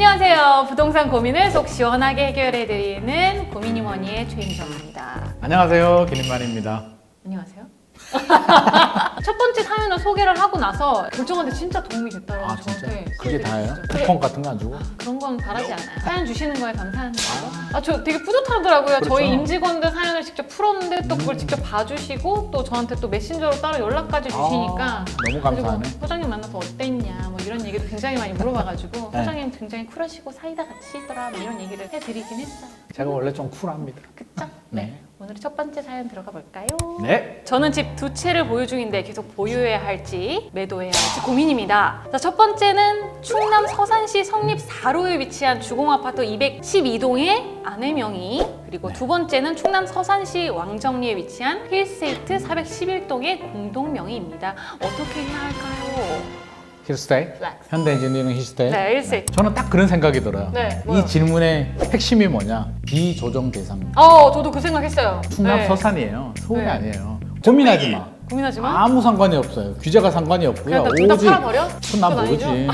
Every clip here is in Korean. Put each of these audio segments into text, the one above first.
안녕하세요. 부동산 고민을 속 시원하게 해결해드리는 고민이머니의 최인정입니다. 안녕하세요. 김인만입니다. 안녕하세요. 첫 번째 사연을 소개를 하고 나서 결정하는데 진짜 도움이 됐더라고요. 아 진짜? 저한테. 그게 다예요? 진짜. 쿠폰 같은 거 안 주고? 그런 건 바라지 않아요. 사연 주시는 거에 감사합니다. 저 되게 뿌듯하더라고요. 그렇죠. 저희 임직원들 사연을 직접 풀었는데 또 그걸 직접 봐주시고 또 저한테 또 메신저로 따로 연락까지 주시니까 너무 감사하네. 그리고 소장님 만나서 어땠냐 뭐 이런 얘기도 굉장히 많이 물어봐가지고 네. 소장님 굉장히 쿨하시고 사이다 같이더라 뭐 이런 얘기를 해드리긴 했어요. 제가 원래 좀 쿨합니다. 그쵸? 네. 오늘의 첫 번째 사연 들어가 볼까요? 네. 저는 집 두 채를 보유 중인데 계속 보유해야 할지 매도해야 할지 고민입니다. 자, 첫 번째는 충남 서산시 성립 4로에 위치한 주공아파트 212동의 아내 명의, 그리고 두 번째는 충남 서산시 왕정리에 위치한 힐스테이트 411동의 공동 명의입니다. 어떻게 해야 할까요? 힐스테이? 현대 엔지니어링 힐스테이? 네, 힐스테이트. 저는 딱 그런 생각이 들어요. 네, 뭐요? 이 질문의 핵심이 뭐냐? 비조정 대상. 저도 그 생각했어요. 충남 네. 서산이에요. 서울이 네. 아니에요. 고민하지 마. 고민하지 마. 아무 상관이 없어요. 규제가 상관이 없고요. 그냥 둘 다 팔아버려? 그건 난 그건 모르지.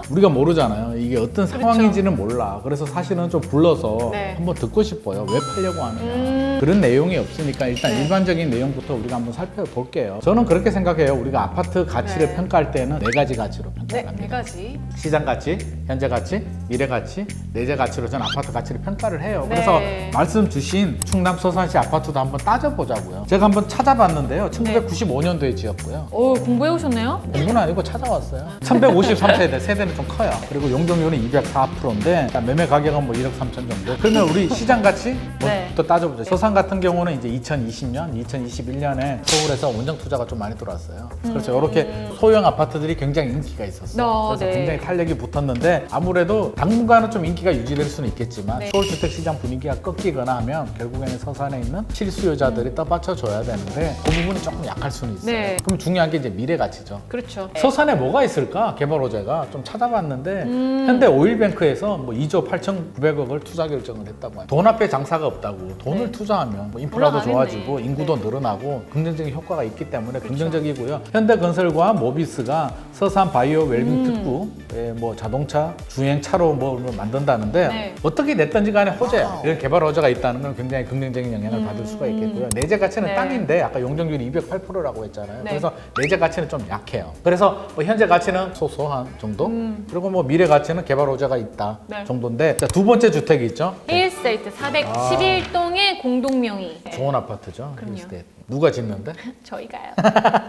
우리가 모르잖아요. 이게 어떤 상황인지는 몰라. 그래서 사실은 좀 불러서 네. 한번 듣고 싶어요. 왜 팔려고 하느냐. 그런 내용이 없으니까 일단 네. 일반적인 내용부터 우리가 한번 살펴볼게요. 저는 그렇게 생각해요. 우리가 아파트 가치를 네. 평가할 때는 네 가지 가치로 네, 평가를 네 합니다. 가지. 시장 가치, 현재 가치, 미래 가치, 내재 가치로 저는 아파트 가치를 평가를 해요. 네. 그래서 말씀 주신 충남 서산시 아파트도 한번 따져보자고요. 제가 한번 찾아봤는데요. 1995년도에 지었고요. 공부해 오셨네요? 공부는 아니고 찾아왔어요. 1153세대, 세대는 좀 커요. 그리고 용적률은 204%인데 매매 가격은 뭐 1억 3천 정도. 그러면 우리 시장 가치 네. 또 따져보죠. 서산 같은 경우는 이제 2020년, 2021년에 서울에서 원정 투자가 좀 많이 들어왔어요. 그렇죠. 이렇게 소형 아파트들이 굉장히 인기가 있었어. 그래서 네. 굉장히 탄력이 붙었는데 아무래도 당분간은 좀 인기가 유지될 수는 있겠지만 네. 서울 주택 시장 분위기가 꺾이거나 하면 결국에는 서산에 있는 실수요자들이 떠받쳐 줘야 되는데 그 부분이 조금 약할 수는 있어요. 네. 그럼 중요한 게 이제 미래 가치죠. 그렇죠. 서산에 뭐가 있을까? 개발호재가 좀 찾아봤는데 현대 오일뱅크에서 뭐 2조 8,900억을 투자 결정을 했다고 해요. 돈 앞에 장사가 없다고. 돈을 네. 투자하면 뭐 인프라도 올라가겠네. 좋아지고 인구도 늘어나고 긍정적인 효과가 있기 때문에 긍정적이고요. 현대건설과 모비스가 서산 바이오 웰빙 특구에 뭐 자동차 주행 차로 뭐 만든다는데 네. 어떻게 됐든지 간에 호재야. 이런 개발 호재가 있다는 건 굉장히 긍정적인 영향을 받을 수가 있겠고요. 내재 가치는 네. 땅인데 아까 용적률이 208%라고 했잖아요. 네. 그래서 내재 가치는 좀 약해요. 그래서 뭐 현재 가치는 소소한 정도? 그리고 뭐 미래 가치는 개발 호재가 있다 네. 정도인데 자, 두 번째 주택이 있죠? 힐스테이트 411동의 공동명의. 좋은 아파트죠. 그럼요. 힐스테이트. 누가 짓는데? 저희가요.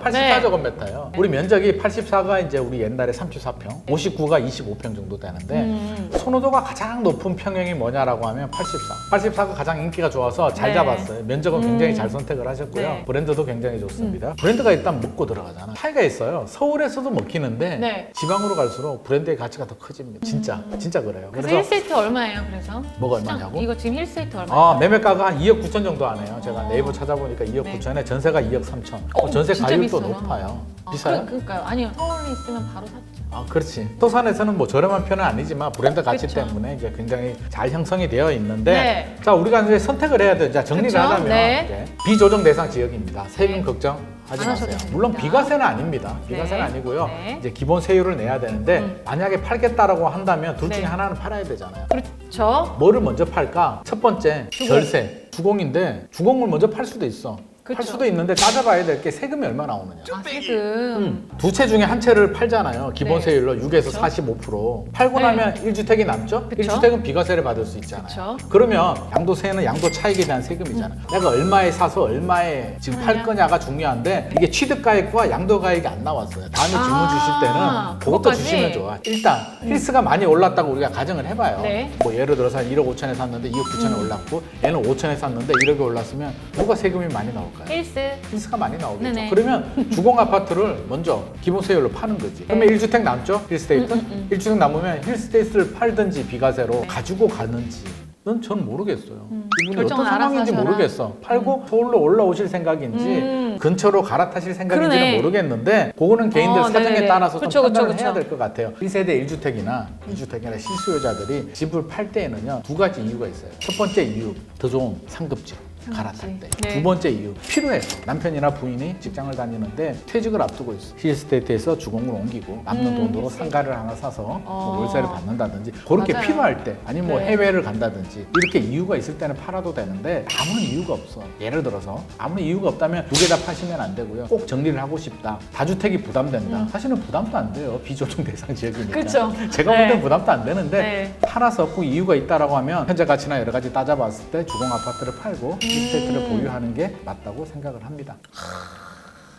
84제곱미터예요. 우리 면적이 84가 이제 우리 옛날에 34평, 59가 25평 정도 되는데 선호도가 가장 높은 평형이 뭐냐라고 하면 84. 84가 가장 인기가 좋아서 잘 네. 잡았어요. 면적은 굉장히 잘 선택을 하셨고요. 네. 브랜드도 굉장히 좋습니다. 브랜드가 일단 먹고 들어가잖아. 차이가 있어요. 서울에서도 먹히는데 네. 지방으로 갈수록 브랜드의 가치가 더 커집니다. 진짜 그래요. 그래서 힐스테이트 얼마예요? 그래서 뭐가 얼마냐고? 이거 지금 힐스테이트 얼마예요? 매매가가 한 2억 9천 정도 하네요. 제가 네이버 찾아보니까 2억 네. 9천에 전세가 2억 3천. 전세 진짜 가율도 비싸다. 높아요. 비싸요? 그러니까요. 아니요. 서울에 있으면 바로 샀죠. 그렇지. 서산에서는 뭐 저렴한 편은 아니지만 브랜드 가치 그쵸. 때문에 이제 굉장히 잘 형성이 되어 있는데 네. 자 우리가 이제 선택을 해야 돼. 자 정리를 그쵸? 하자면 네. 이제 비조정 대상 지역입니다. 세금 네. 걱정 하지 안 하셔도 마세요. 됩니다. 물론 비과세는 아닙니다. 비과세는 네. 아니고요. 네. 이제 기본 세율을 내야 되는데 만약에 팔겠다라고 한다면 둘 중에 네. 하나는 팔아야 되잖아요. 그렇죠. 뭐를 먼저 팔까? 첫 번째 절세. 주공인데 주공을 먼저 팔 수도 있어. 팔 그쵸. 수도 있는데 따져봐야 될 게 세금이 얼마 나오느냐. 세금. 두 채 중에 한 채를 팔잖아요. 기본 네. 세율로 6에서 그쵸. 45%. 팔고 네. 나면 1주택이 남죠? 그쵸. 1주택은 비과세를 받을 수 있잖아요. 그쵸. 그러면 양도세는 양도 차익에 대한 세금이잖아요. 내가 얼마에 사서 얼마에 지금 팔 아니야. 거냐가 중요한데 이게 취득가액과 양도가액이 안 나왔어요. 다음에 질문 주실 때는 그것도 그것까지? 주시면 좋아. 일단 힐스가 많이 올랐다고 우리가 가정을 해봐요. 네. 뭐 예를 들어서 한 1억 5천에 샀는데 2억 9천에 올랐고 얘는 5천에 샀는데 1억에 올랐으면 누가 세금이 많이 나올까요? 힐스. 힐스가 많이 나오겠죠. 네네. 그러면 주공 아파트를 먼저 기본 세율로 파는 거지. 그러면 1주택 남죠? 힐스테이트? 1주택 남으면 힐스테이트를 팔든지 비과세로 가지고 가는지는 전 모르겠어요. 이분이 어떤 결정은 알아서 상황인지 하셔라. 모르겠어. 팔고 서울로 올라오실 생각인지 근처로 갈아타실 생각인지는 그러네. 모르겠는데 그거는 개인들 사정에 네네네. 따라서 좀 그쵸, 판단을 그쵸. 해야 될 것 같아요. 1세대 1주택이나 2주택이나 실수요자들이 집을 팔 때에는요 두 가지 이유가 있어요. 첫 번째 이유, 더 좋은 상급지. 갈아탈 때. 네. 두 번째 이유, 필요해서. 남편이나 부인이 직장을 다니는데 퇴직을 앞두고 있어. 힐스테이트에서 주공을 옮기고 남는 돈으로 상가를 하나 사서 뭐 월세를 받는다든지 그렇게 맞아요. 필요할 때 아니면 뭐 네. 해외를 간다든지 이렇게 이유가 있을 때는 팔아도 되는데 아무런 이유가 없어. 예를 들어서 아무런 이유가 없다면 두 개 다 파시면 안 되고요. 꼭 정리를 하고 싶다. 다주택이 부담된다. 사실은 부담도 안 돼요. 비조정 대상 지역이니까. 그쵸. 제가 볼 네. 때는 부담도 안 되는데 네. 팔아서 꼭 이유가 있다라고 하면 현재 가치나 여러 가지 따져봤을 때 주공 아파트를 팔고 힐스테이트를 보유하는 게 맞다고 생각을 합니다.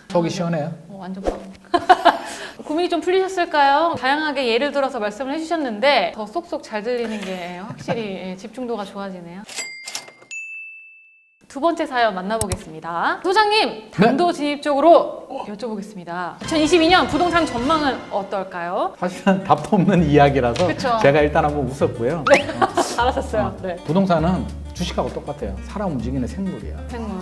속이 시원해요. 완전 빵. 고민이 좀 풀리셨을까요? 다양하게 예를 들어서 말씀을 해주셨는데 더 쏙쏙 잘 들리는 게 확실히 집중도가 좋아지네요. 두 번째 사연 만나보겠습니다. 소장님, 단도직입적으로 여쭤보겠습니다. 2022년 부동산 전망은 어떨까요? 사실은 답도 없는 이야기라서 그쵸. 제가 일단 한번 웃었고요. 알았었어요. 네. 부동산은 주식하고 똑같아요. 사람 움직이는 생물이야. 생물.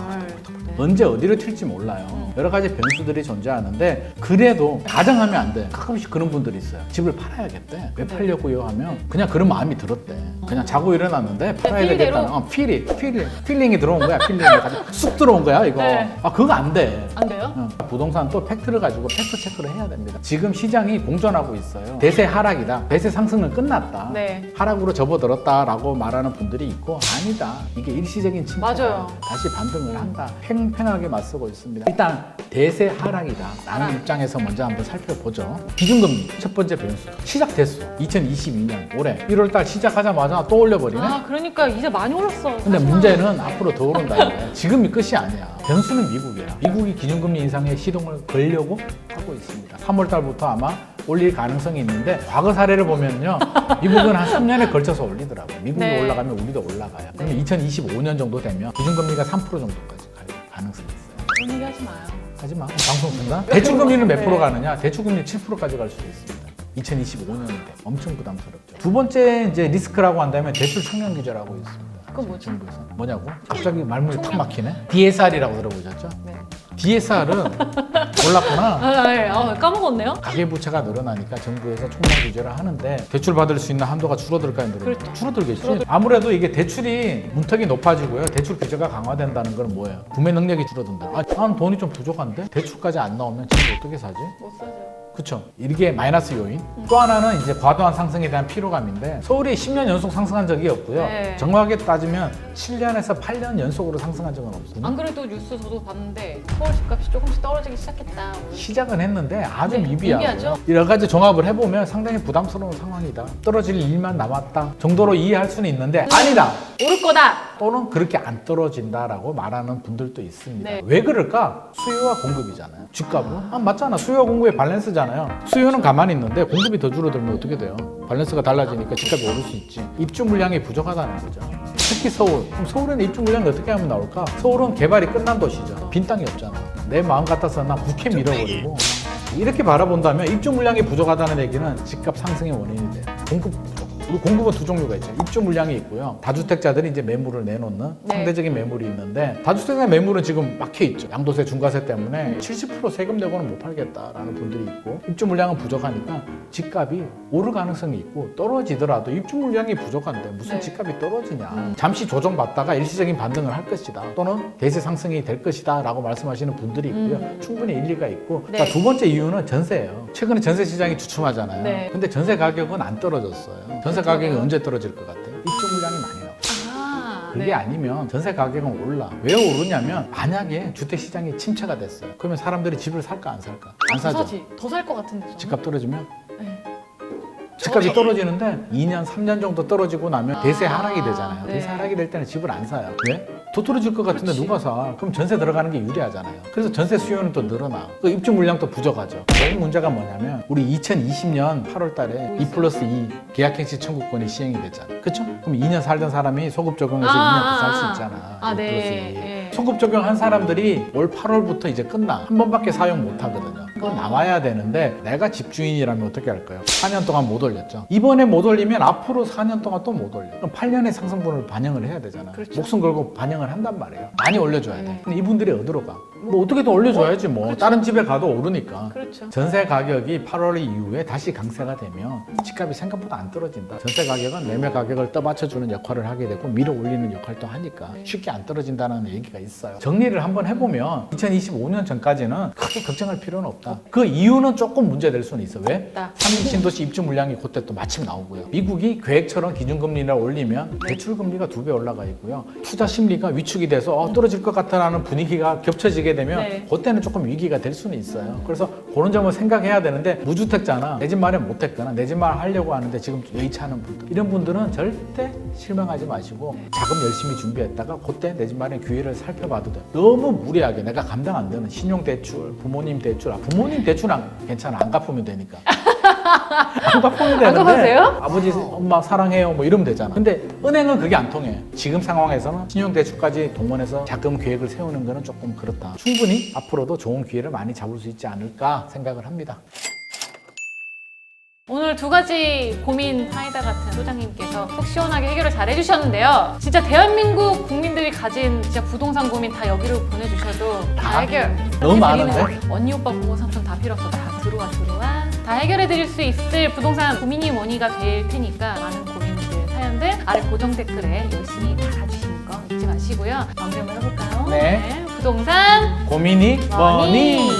네. 언제 어디로 튈지 몰라요. 여러 가지 변수들이 존재하는데 그래도 가정하면 안 돼. 가끔씩 그런 분들이 있어요. 집을 팔아야겠대. 왜 팔려고요? 하면 그냥 그런 마음이 들었대. 그냥 자고 일어났는데 팔아야 필대로? 되겠다는 필링이 들어온 거야. 필링이 쑥 들어온 거야 이거. 네. 그거 안 돼. 안 돼요? 부동산 또 팩트를 가지고 팩트 체크를 해야 됩니다. 지금 시장이 공존하고 있어요. 대세 하락이다. 대세 상승은 끝났다. 네. 하락으로 접어들었다라고 말하는 분들이 있고 아니다. 이게 일시적인 침체다. 맞아요. 다시 반등을 한다. 팽팽하게 맞서고 있습니다. 일단 대세 하락이다. 라는 입장에서 먼저 한번 살펴보죠. 기준금리 첫 번째 변수. 시작 대수 2022년 올해 1월달 시작하자마자 또 올려버리네. 그러니까 이제 많이 올랐어. 근데 문제는 앞으로 더 오른다 이거야. 지금이 끝이 아니야. 변수는 미국이야. 미국이 기준금리 인상에 시동을 걸려고 하고 있습니다. 3월 달부터 아마 올릴 가능성이 있는데 과거 사례를 보면요. 미국은 한 3년에 걸쳐서 올리더라고요. 미국이 네. 올라가면 우리도 올라가요. 그러면 2025년 정도 되면 기준금리가 3% 정도까지 갈 가능성이 있어요. 그런 얘기 하지 마요. 하지마. 방송 된다? 대출금리는 몇 프로 가느냐? 대출금리 7%까지 갈 수도 있습니다. 2025년인데 엄청 부담스럽죠. 두 번째 이제 리스크라고 한다면 대출 청년 규제라고 있습니다. 그건 뭐죠? 정부에서. 뭐냐고? 갑자기 말문이 탁 막히네. DSR이라고 들어보셨죠? 네. DSR은 몰랐구나. 네. 까먹었네요. 가계부채가 늘어나니까 정부에서 총량 규제를 하는데 대출 받을 수 있는 한도가 줄어들까요? 늘어날까요? 그렇죠. 줄어들겠지. 아무래도 이게 대출이 문턱이 높아지고요. 대출 규제가 강화된다는 건 뭐예요? 구매 능력이 줄어든다. 나는 돈이 좀 부족한데 대출까지 안 나오면 집을 어떻게 사지? 못 사죠. 그렇죠. 이게 마이너스 요인. 또 하나는 이제 과도한 상승에 대한 피로감인데 서울이 10년 연속 상승한 적이 없고요. 네. 정확하게 따지면 7년에서 8년 연속으로 상승한 적은 없습니다. 안 그래도 뉴스 저도 봤는데 서울 집값이 조금씩 떨어지기 시작했다. 시작은 했는데 아주 네, 미비하고 미비하죠? 여러 가지 종합을 해보면 상당히 부담스러운 상황이다. 떨어질 일만 남았다 정도로 이해할 수는 있는데 아니다. 오를 거다. 또는 그렇게 안 떨어진다라고 말하는 분들도 있습니다. 네. 왜 그럴까? 수요와 공급이잖아요. 집값은 맞잖아. 수요와 공급의 밸런스잖아요. 수요는 가만히 있는데 공급이 더 줄어들면 어떻게 돼요? 밸런스가 달라지니까 집값이 오를 수 있지. 입주 물량이 부족하다는 거죠. 특히 서울. 그럼 서울에는 입주 물량이 어떻게 하면 나올까? 서울은 개발이 끝난 도시죠. 빈 땅이 없잖아. 내 마음 같아서 나 국회 밀어버리고. 이렇게 바라본다면 입주 물량이 부족하다는 얘기는 집값 상승의 원인이 돼요. 공급 부족. 우리 공급은 두 종류가 있죠. 입주 물량이 있고요. 다주택자들이 이제 매물을 내놓는 네. 상대적인 매물이 있는데 다주택자 매물은 지금 막혀 있죠. 양도세, 중과세 때문에 70% 세금 내고는 못 팔겠다라는 분들이 있고 입주 물량은 부족하니까 집값이 오를 가능성이 있고 떨어지더라도 입주 물량이 부족한데 무슨 네. 집값이 떨어지냐. 잠시 조정받다가 일시적인 반등을 할 것이다. 또는 대세 상승이 될 것이다 라고 말씀하시는 분들이 있고요. 충분히 일리가 있고 네. 자, 두 번째 이유는 전세예요. 최근에 전세 시장이 주춤하잖아요. 네. 근데 전세 가격은 안 떨어졌어요. 전세 가격이 언제 떨어질 것 같아요? 입주 물량이 많이 나와. 그게 네. 아니면 전세 가격은 올라. 왜 오르냐면 만약에 주택 시장이 침체가 됐어요. 그러면 사람들이 집을 살까 안 살까? 안 사죠. 더 살 것 같은데. 저는. 집값 떨어지면 네. 집값이 떨어지는데 2년, 3년 정도 떨어지고 나면 대세 하락이 되잖아요. 네. 대세 하락이 될 때는 집을 안 사요. 왜? 더 떨어질 것 같은데 그렇지. 누가 사? 그럼 전세 들어가는 게 유리하잖아요. 그래서 전세 수요는 또 늘어나. 그 입주 물량도 부족하죠. 이 문제가 뭐냐면 우리 2020년 8월 달에 2+2 계약갱신 청구권이 시행이 됐잖아요. 그렇죠? 그럼 2년 살던 사람이 소급 적용해서 2년 더 살 수 있잖아. 2+2. 네. 소급 적용한 사람들이 올 8월부터 이제 끝나. 한 번밖에 사용 못 하거든요. 그건 나와야 되는데 내가 집주인이라면 어떻게 할까요? 4년 동안 못 올렸죠. 이번에 못 올리면 앞으로 4년 동안 또 못 올려. 그럼 8년의 상승분을 반영을 해야 되잖아. 그렇죠. 목숨 걸고 반영을 한단 말이에요. 많이 올려줘야 돼. 네. 근데 이분들이 어디로 가? 뭐 어떻게든 올려줘야지 뭐. 그렇죠. 다른 집에 가도 오르니까. 그렇죠. 전세 가격이 8월 이후에 다시 강세가 되면 집값이 생각보다 안 떨어진다. 전세 가격은 매매 가격을 떠받쳐주는 역할을 하게 되고 밀어 올리는 역할도 하니까 쉽게 안 떨어진다는 얘기가 있어요. 정리를 한번 해보면 2025년 전까지는 크게 걱정할 필요는 없다. 그 이유는 조금 문제될 수는 있어. 왜? 삼기 신도시 입주 물량이 그때 또 마침 나오고요. 미국이 계획처럼 기준금리를 올리면 대출금리가 2배 올라가 있고요. 투자 심리가 위축이 돼서 떨어질 것 같다라는 분위기가 겹쳐지게 되면 네. 그때는 조금 위기가 될 수는 있어요. 그래서 그런 점을 생각해야 되는데 무주택자나 내 집 마련 못했거나 내 집 마련 하려고 하는데 지금 여의치 않은 분들 이런 분들은 절대 실망하지 마시고 자금 열심히 준비했다가 그때 내 집 마련 기회를 살펴봐도 돼요. 너무 무리하게 내가 감당 안 되는 신용대출, 부모님 대출, 부모님 대출은 괜찮아 안 갚으면 되니까 안 갚으면 되는데 갚으세요? 아버지 엄마 사랑해요 뭐 이러면 되잖아. 근데 은행은 그게 안 통해. 지금 상황에서는 신용대출까지 동원해서 자금 계획을 세우는 거는 조금 그렇다. 충분히 앞으로도 좋은 기회를 많이 잡을 수 있지 않을까 생각을 합니다. 오늘 두 가지 고민 사이다 같은 소장님께서 속 시원하게 해결을 잘 해주셨는데요. 진짜 대한민국 국민들이 가진 진짜 부동산 고민 다 여기로 보내주셔도 다 해결. 너무 해드리는 많은데? 언니 오빠 부모 삼촌 다 필요 없어. 다 들어와. 다 해결해드릴 수 있을 부동산 고민이 뭐니가 될 테니까 많은 고민들, 사연들 아래 고정 댓글에 열심히 달아주시는 거 잊지 마시고요. 마무리 한번 해볼까요? 네. 부동산 고민이 뭐니?